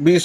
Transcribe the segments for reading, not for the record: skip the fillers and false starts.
20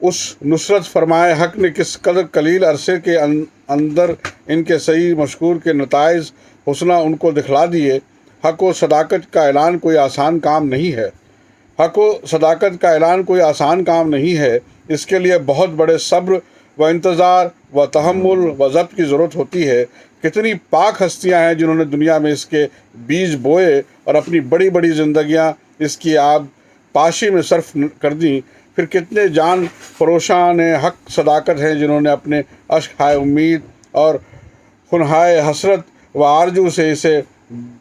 اس نصرت فرمائے حق نے کس قدر قلیل عرصے کے اندر ان کے صحیح مشکور کے نتائج حسنہ ان کو دکھلا دیے۔ حق و صداقت کا اعلان کوئی آسان کام نہیں ہے۔ حق و صداقت کا اعلان کوئی آسان کام نہیں ہے۔ اس کے لیے بہت بڑے صبر و انتظار و تحمل و ضبط کی ضرورت ہوتی ہے۔ کتنی پاک ہستیاں ہیں جنہوں نے دنیا میں اس کے بیج بوئے اور اپنی بڑی بڑی زندگیاں اس کی آب پاشی میں صرف کر دیں۔ پھر کتنے جان فروشان حق صداقت ہیں جنہوں نے اپنے اشک ہائے امید اور خونہائے حسرت و آرزو سے اسے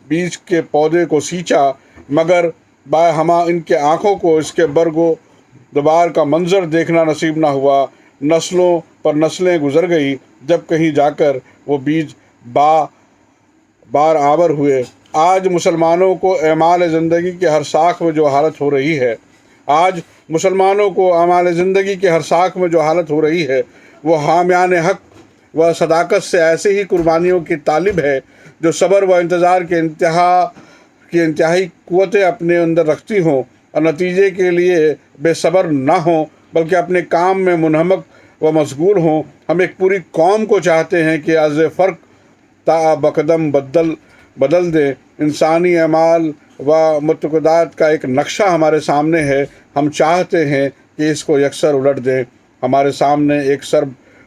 بیج کے پودے کو سینچا، مگر با ہما ان کے آنکھوں کو اس کے برگ و دوبار کا منظر دیکھنا نصیب نہ ہوا۔ نسلوں پر نسلیں گزر گئی، جب کہیں جا کر وہ بیج بار آور ہوئے۔ آج مسلمانوں کو اعمال زندگی کے ہر ساکھ میں جو حالت ہو رہی ہے وہ حامیان حق و صداقت سے ایسے ہی قربانیوں کی طالب ہے جو صبر و انتظار کے انتہائی قوتیں اپنے اندر رکھتی ہوں اور نتیجے کے لیے بے صبر نہ ہوں بلکہ اپنے کام میں منہمک و مشغول ہوں۔ ہم ایک پوری قوم کو چاہتے ہیں کہ از فرق تا بقدم بدل دیں۔ انسانی اعمال و معتقدات کا ایک نقشہ ہمارے سامنے ہے، ہم چاہتے ہیں کہ اس کو یکسر الٹ دیں۔ ہمارے سامنے ایک سر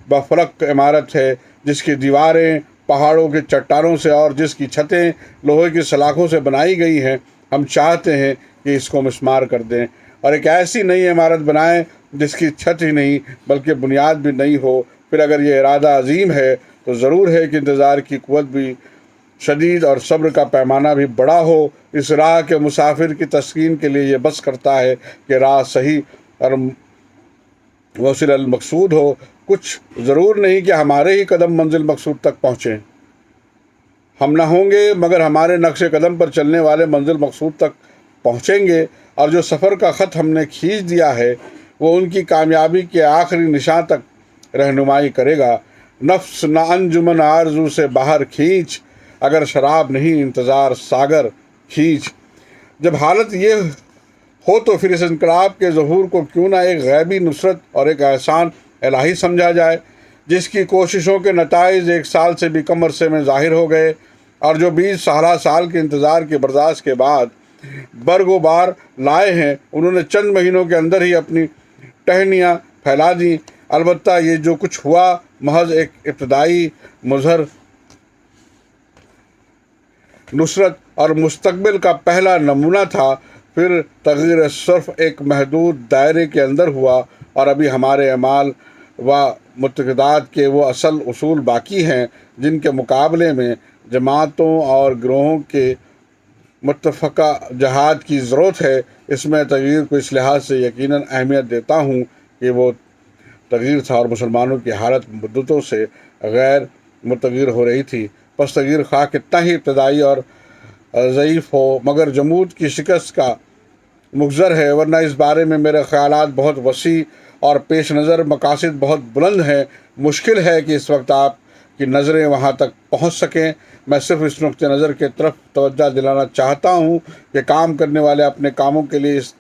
بفلک عمارت ہے جس کی دیواریں پہاڑوں کے چٹانوں سے اور جس کی چھتیں لوہے کی سلاخوں سے بنائی گئی ہیں۔ ہم چاہتے ہیں کہ اس کو مسمار کر دیں اور ایک ایسی نئی عمارت بنائیں جس کی چھت ہی نہیں بلکہ بنیاد بھی نہیں ہو۔ پھر اگر یہ ارادہ عظیم ہے تو ضرور ہے کہ انتظار کی قوت بھی شدید اور صبر کا پیمانہ بھی بڑا ہو۔ اس راہ کے مسافر کی تسکین کے لیے یہ بس کرتا ہے کہ راہ صحیح اور وصل المقصود ہو۔ کچھ ضرور نہیں کہ ہمارے ہی قدم منزل مقصود تک پہنچیں، ہم نہ ہوں گے مگر ہمارے نقش قدم پر چلنے والے منزل مقصود تک پہنچیں گے، اور جو سفر کا خط ہم نے کھینچ دیا ہے وہ ان کی کامیابی کے آخری نشان تک رہنمائی کرے گا۔ نفس نہ انجمن آرزو سے باہر کھینچ، اگر شراب نہیں انتظار ساگر کھینچ۔ جب حالت یہ ہو تو پھر اس انقلاب کے ظہور کو کیوں نہ ایک غیبی نصرت اور ایک احسان الہی سمجھا جائے، جس کی کوششوں کے نتائج 1 سال سے بھی کم عرصے میں ظاہر ہو گئے اور جو 20 سال کے انتظار کے برداشت کے بعد برگ و بار لائے ہیں، انہوں نے چند مہینوں کے اندر ہی اپنی ٹہنیاں پھیلا دیں۔ البتہ یہ جو کچھ ہوا محض ایک ابتدائی مظہر نصرت اور مستقبل کا پہلا نمونہ تھا، پھر تغیر صرف ایک محدود دائرے کے اندر ہوا اور ابھی ہمارے اعمال و معتقدات کے وہ اصل اصول باقی ہیں جن کے مقابلے میں جماعتوں اور گروہوں کے متفقہ جہاد کی ضرورت ہے۔ اس میں تغیر کو اس لحاظ سے یقیناً اہمیت دیتا ہوں کہ وہ تغیر تھا اور مسلمانوں کی حالت مدتوں سے غیر متغیر ہو رہی تھی۔ پس تغیر خواہ کتنا ہی ابتدائی اور ضعیف ہو مگر جمود کی شکست کا مخزر ہے، ورنہ اس بارے میں میرے خیالات بہت وسیع اور پیش نظر مقاصد بہت بلند ہیں۔ مشکل ہے کہ اس وقت آپ کی نظریں وہاں تک پہنچ سکیں۔ میں صرف اس نقطۂ نظر کی طرف توجہ دلانا چاہتا ہوں کہ کام کرنے والے اپنے کاموں کے لیے اس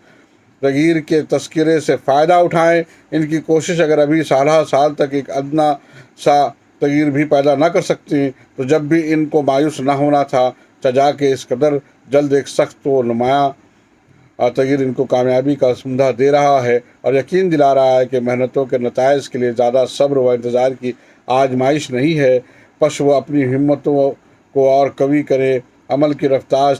تغیر کے تذکرے سے فائدہ اٹھائیں۔ ان کی کوشش اگر ابھی سال تک ایک ادنا سا تغیر بھی پیدا نہ کر سکتی تو جب بھی ان کو مایوس نہ ہونا تھا، جا کے اس قدر جلد ایک سخت و نمایاں تغیر ان کو کامیابی کا سمندہ دے رہا ہے اور یقین دلا رہا ہے کہ محنتوں کے نتائج کے لیے زیادہ صبر و انتظار کی آزمائش نہیں ہے۔ پس وہ اپنی ہمتوں کو اور قوی کرے، عمل کی رفتار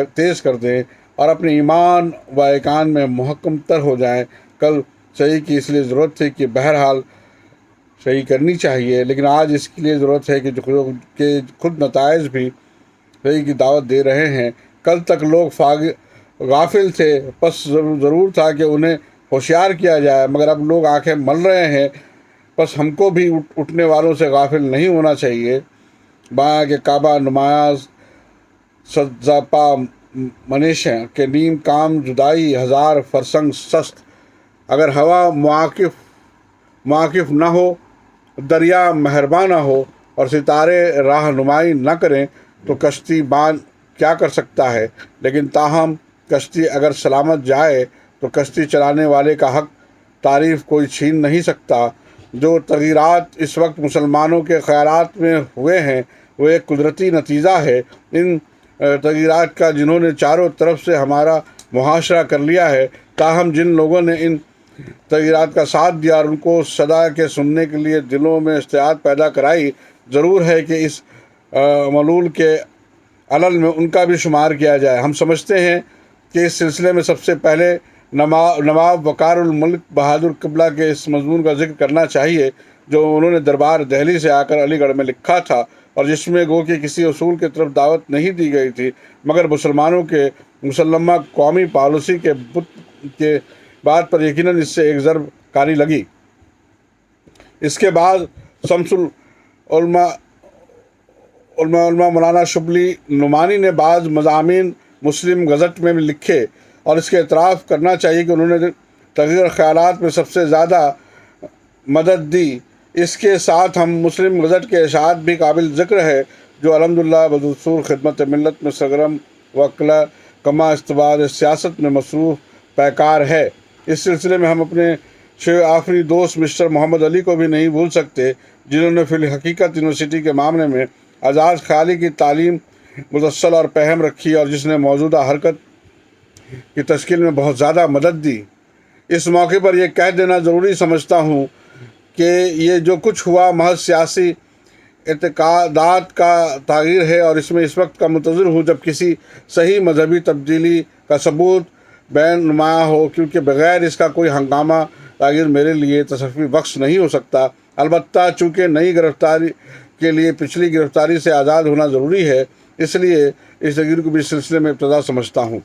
تیز کر دیں اور اپنے ایمان و ایقان میں محکم تر ہو جائیں۔ کل صحیح کی اس لیے ضرورت تھی کہ بہرحال صحیح کرنی چاہیے، لیکن آج اس کے لیے ضرورت ہے کہ خود نتائج بھی صحیح کی دعوت دے رہے ہیں۔ کل تک لوگ غافل تھے، پس ضرور تھا کہ انہیں ہوشیار کیا جائے، مگر اب لوگ آنکھیں مل رہے ہیں، پس ہم کو بھی اٹھنے والوں سے غافل نہیں ہونا چاہیے۔ باں کے کعبہ نماز سزاپا منیشیں کہ نیم کام جدائی 1000 فرسنگ سست۔ اگر ہوا مواقف نہ ہو، دریا مہربان نہ ہو اور ستارے راہ نمائی نہ کریں تو کشتی بان کیا کر سکتا ہے؟ لیکن تاہم کشتی اگر سلامت جائے تو کشتی چلانے والے کا حق تعریف کوئی چھین نہیں سکتا۔ جو تغیرات اس وقت مسلمانوں کے خیالات میں ہوئے ہیں وہ ایک قدرتی نتیجہ ہے ان تغیرات کا، جنہوں نے چاروں طرف سے ہمارا محاصرہ کر لیا ہے۔ تاہم جن لوگوں نے ان تغیرات کا ساتھ دیا اور ان کو صدا کے سننے کے لیے دلوں میں اشتیاق پیدا کرائی، ضرور ہے کہ اس ملول کے علل میں ان کا بھی شمار کیا جائے۔ ہم سمجھتے ہیں کہ اس سلسلے میں سب سے پہلے نواب وقار الملک بہادر قبلہ کے اس مضمون کا ذکر کرنا چاہیے جو انہوں نے دربار دہلی سے آ کر علی گڑھ میں لکھا تھا، اور جس میں گو کہ کسی اصول کی طرف دعوت نہیں دی گئی تھی، مگر مسلمانوں کے مسلمہ قومی پالیسی کے بات پر یقیناً اس سے ایک ضرب کاری لگی۔ اس کے بعد شمس العلماء مولانا شبلی نعمانی نے بعض مضامین مسلم گزٹ میں بھی لکھے، اور اس کے اعتراف کرنا چاہیے کہ انہوں نے تغیر خیالات میں سب سے زیادہ مدد دی۔ اس کے ساتھ ہم مسلم گزٹ کے اشاعت بھی قابل ذکر ہے جو الحمدللہ بدستور خدمت ملت میں سرگرم وکلا کما استباد سیاست میں مصروف پیکار ہے۔ اس سلسلے میں ہم اپنے شیخ آخری دوست مسٹر محمد علی کو بھی نہیں بھول سکتے، جنہوں نے فی الحقیقت یونیورسٹی کے معاملے میں آزاد خیالی کی تعلیم مسلسل اور پہم رکھی، اور جس نے موجودہ حرکت کی تشکیل میں بہت زیادہ مدد دی۔ اس موقع پر یہ کہہ دینا ضروری سمجھتا ہوں کہ یہ جو کچھ ہوا محض سیاسی اعتقادات کا تغیر ہے، اور اس میں اس وقت کا منتظر ہوں جب کسی صحیح مذہبی تبدیلی کا ثبوت بین نمایاں ہو، کیونکہ بغیر اس کا کوئی ہنگامہ تغیر میرے لیے تصفی بخش نہیں ہو سکتا۔ البتہ چونکہ نئی گرفتاری کے لیے پچھلی گرفتاری سے آزاد ہونا ضروری ہے، اس لیے اس تغیر کو بھی اس سلسلے میں ابتدا سمجھتا ہوں۔